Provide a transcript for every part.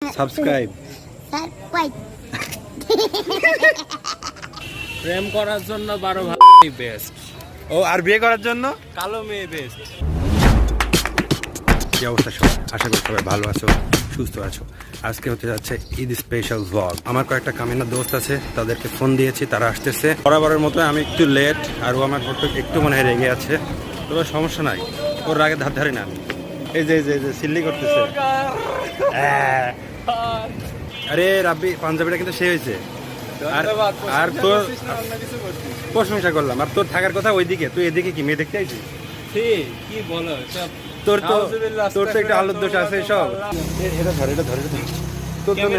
Subscribe. প্রেম করার জন্য 12 ভাই বেস্ট। ও আর বিয়ে করার জন্য কালো মেয়ে বেস্ট। কি অবস্থা সবার? আশা করি সবাই ভালো আছো, সুস্থ আছো। আজকে হতে যাচ্ছে ঈদ স্পেশাল ব্লগ। আমার কয়েকটা কামিনা দোস্ত আছে, তাদেরকে ফোন দিয়েছি, তারা আসতেছে। বরাবরের মতো আমি একটু লেট, আর ও আমার একটু মনে হয় রেগে আছে। তবে সমস্যা নাই, ওর রাগে ধার ধারি না আমি। এই যে সিল্লি করতেছে। আরে রাব্বি, পাঞ্জাবিটা কিন্তু সে হয়েছে। আর তোর প্রশংসা করলাম, আর তোর থাকার কথা ওইদিকে, তুই এদিকে কি মেয়ে দেখতে আইছিস? কি বলো সব? তোর তো একটু আলোর দোষ আছে সব। এটা ধর তোর জন্য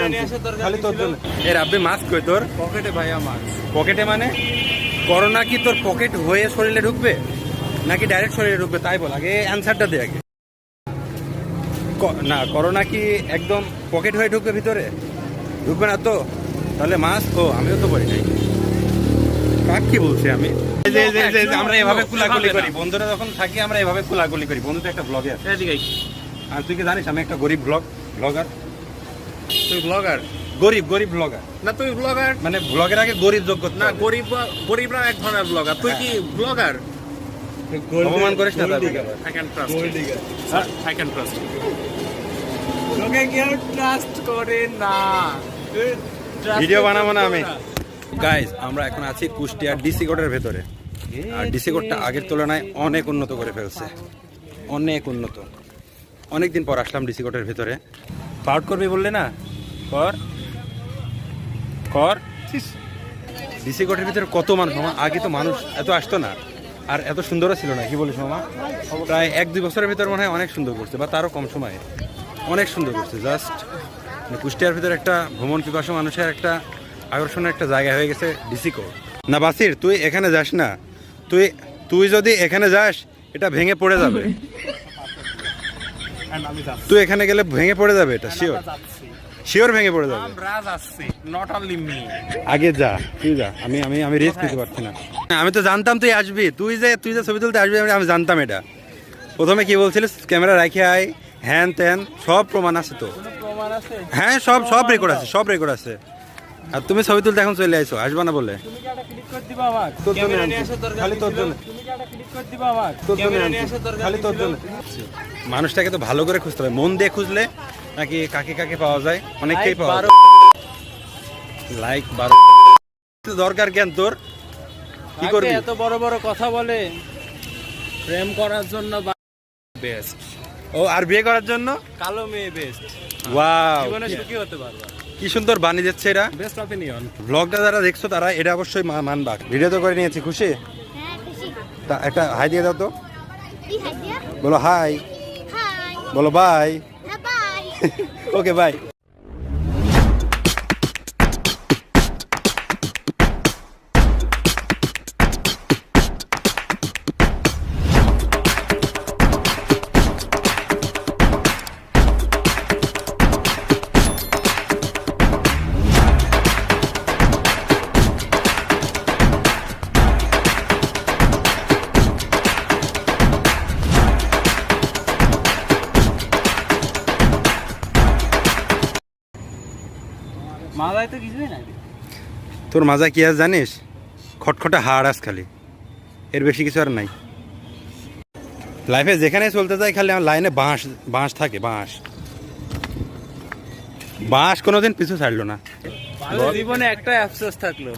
খালি তোর জন্য। এ রাব্বি, মাস্ক কই তোর? পকেটে ভাইয়া মাস্ক। পকেটে মানে? করোনা কি তোর পকেট হয়ে শরীরে ঢুকবে নাকি ডাইরেক্ট শরীরে ঢুকবে তাই বল, আগে অ্যান্সারটা দে আগে। না, করোনা কি একদম পকেট হয়ে ঢুকবে ভিতরে? ঢুকবে না তো? তাহলে মাস্ক। ও আমিও তো পড়ি নাই, কাক কি বলছি আমি? আমরা এভাবে কুলাকুলি করি, বন্ধুরা যখন থাকি আমরা এভাবে কুলাকুলি করি। বন্ধু তো একটা ব্লগে আছে। আর তুই কি জানিস আমি একটা গরিব ব্লগার? তুই ব্লগার? গরিব ব্লগার না, তুই ব্লগার মানে ব্লগের আগে গরিব যোগ্য না। গরিবরা এক ধরনের ব্লগার, তুই কি ব্লগার? অপমান করিস না। I can trust. I can trust. তোকে কেউ ট্রাস্ট করে না। ভিডিও বানাবো না আমি। গাইজ, আমরা এখন আছি কুষ্টিয়ার ডিসি কোর্টের ভেতরে। আর ডিসি কোর্টটা আগের তুলনায় অনেক উন্নত করে ফেলছে, অনেক উন্নত। অনেকদিন পর আসলাম ডিসি কোর্টের ভেতরে। পাউট করবি বললে না, কর। ডিসি কোর্টের ভিতরে কত মানুষ মামা! আগে তো মানুষ এত আসতো না, আর এত সুন্দরও ছিল না। কি বলিস মামা? প্রায় 1-2 বছরের ভিতরে মনে হয় অনেক সুন্দর করছে, বা তারও কম সময়ে অনেক সুন্দর করছে। জাস্ট কুষ্টিয়ার ভিতরে একটা ভ্রমণ পিপাসু মানুষের একটা আকর্ষণের একটা জায়গা হয়ে গেছে ডিসি কোর্ট। না বাসির, তুই এখানে যাস না। তুই যদি এখানে যাস, এটা ভেঙে পড়ে যাবে। তুই এখানে গেলে ভেঙে পড়ে যাবে, এটা শিওর ভেঙে পড়ে যাবে। আগে যা, তুই যা। আমি রিস্ক নিতে পারছি না। আমি তো জানতাম তুই আসবি, তুই যে ছবি তুলতে আসবি আমি জানতাম এটা। প্রথমে কি বলছিলিস? ক্যামেরা রাখে আয়, হ্যান ত্যান, সব প্রমাণ আছে তো। হ্যাঁ, সব রেকর্ড আছে। আর তুমি ছবি তুলতে এখন চলে আইছো, আসবা না বলে? মানুষটাকে তো ভালো করে খুঁজতে হবে, মন দিয়ে খুঁজলে নাকি কাকে পাওয়া যায়, অনেককেই পাওয়া যায়। লাইক 12 দরকার কেন তোর? কি করবি? এত বড় কথা বলে। প্রেম করার জন্য বেস্ট। ও আর বিয়ে করার জন্য কালো মেয়ে বেস্ট। ওয়াও, জীবনে সুখী হতে পারবা। কি সুন্দর বানিয়ে যাচ্ছে এরা। Best opinion. ব্লগটা যারা দেখছো তারা এটা অবশ্যই মানবা। ভিডিও তো করে নিয়েছি, খুশি? একটা হাই দিয়ে দাও তো। বলো হাই। বলো বাই। Okay bye. মাজায় তো কিছুই নাই। তোর মাজা কি আছে জানিস? খটখটে হাড় আস খালি, এর বেশি কিছু আর নাই। লাইফে যেখানে চলতে যায় খালি আমার লাইনে বাঁশ থাকে। বাঁশ কোনোদিন পিছু ছাড়লো না। জীবনে একটা আফসোস থাকলো,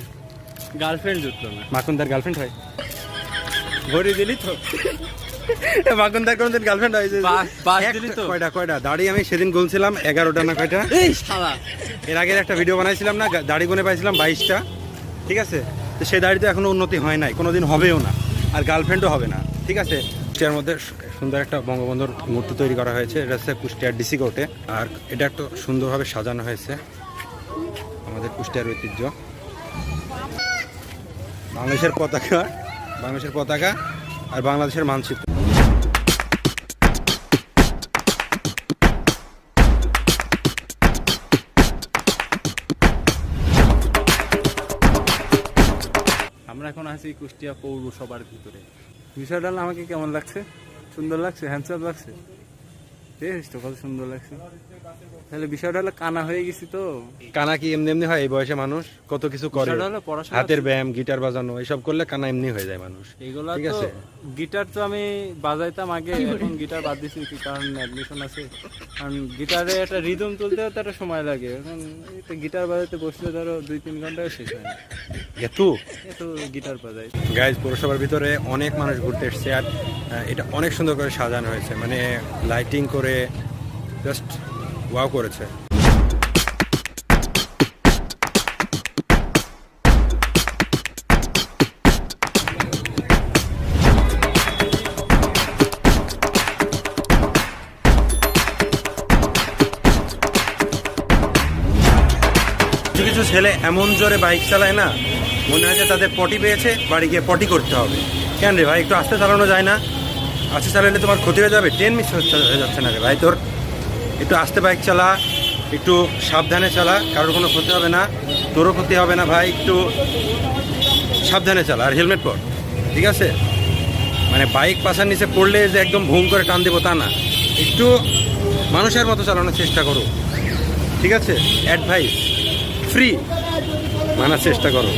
গার্লফ্রেন্ড জুটলো না। মাকুন্দার গার্লফ্রেন্ড হয়? ঘড়ি দিলি তো? মাকুন্দার কোনোদিন গার্লফ্রেন্ড হয়? দিলি তো? কয়টা দাড়ি আমি সেদিন গুনছিলাম, 11টা না কয়টা। এর আগের একটা ভিডিও বানাইছিলাম না, দাড়ি গুনে পাইছিলাম 22টা। ঠিক আছে, তো সেই দাড়িতে এখনো উন্নতি হয় নাই, কোনোদিন হবেও না, আর গার্লফ্রেন্ডও হবে না। ঠিক আছে, কুষ্টিয়ার মধ্যে সুন্দর একটা বঙ্গবন্ধুর মূর্তি তৈরি করা হয়েছে। এটা হচ্ছে কুষ্টিয়ার ডিসি কোর্টে, আর এটা একটু সুন্দরভাবে সাজানো হয়েছে। আমাদের কুষ্টিয়ার ঐতিহ্য, বাংলাদেশের পতাকা আর বাংলাদেশের মানচিত্র। আমরা এখন আছি কুষ্টিয়া পৌরসভার ভিতরে। বিষয়টা আমাকে কেমন লাগছে? সুন্দর লাগছে? হ্যান্ডসাম লাগছে? দেখিস তো কত সুন্দর লাগছে। তাহলে বিষয়টা হলো কানা হয়ে গেছি তো। কানা কি এমনি এমনি হয়? এই বয়সে মানুষ কত কিছু করে, বিষয়টা হলো পড়াশোনা। হাতের ব্যায়াম, গিটার বাজানো, এসব করলে কানা এমনি হয়ে যায় মানুষ। এইগুলা ঠিক তো আছে। গিটার তো আমি বাজাইতাম আগে, এখন গিটার বাদ দিছি কি কারণ অ্যাডমিশন আছে। কারণ গিটারে একটা রিদম তুলতেও তো একটা সময় লাগে। এখন গিটার বাজাইতে বসলে ধরো 2-3 ঘন্টায় শেষ হয় না। এত এত গিটার বাজাই। গাইজ, পৌরসভার ভিতরে অনেক মানুষ ঘুরতে এসছে, আর এটা অনেক সুন্দর করে সাজানো হয়েছে, মানে লাইটিং করে জাস্ট ওয়াও করেছে। কিছু কিছু ছেলে এমন জোরে বাইক চালায় না, মনে হয় যে তাদের পটি পেয়েছে, বাড়ি গিয়ে পটি করতে হবে। কেন রে ভাই, একটু আস্তে চালানো যায় না? আস্তে চালালে তোমার ক্ষতি হয়ে যাবে, ট্রেন মিস হয়ে যাচ্ছে না রে ভাই তোর। একটু আস্তে বাইক চালা, একটু সাবধানে চালা, কারোর কোনো ক্ষতি হবে না, তোরও ক্ষতি হবে না ভাই। একটু সাবধানে চালা, আর হেলমেট পর, ঠিক আছে? মানে বাইক পাশার নিচে পড়লে যে একদম ভুম করে টান দেবো তা না, একটু মানুষের মতো চালানোর চেষ্টা করো, ঠিক আছে? অ্যাডভাইস ফ্রি মানার চেষ্টা করো।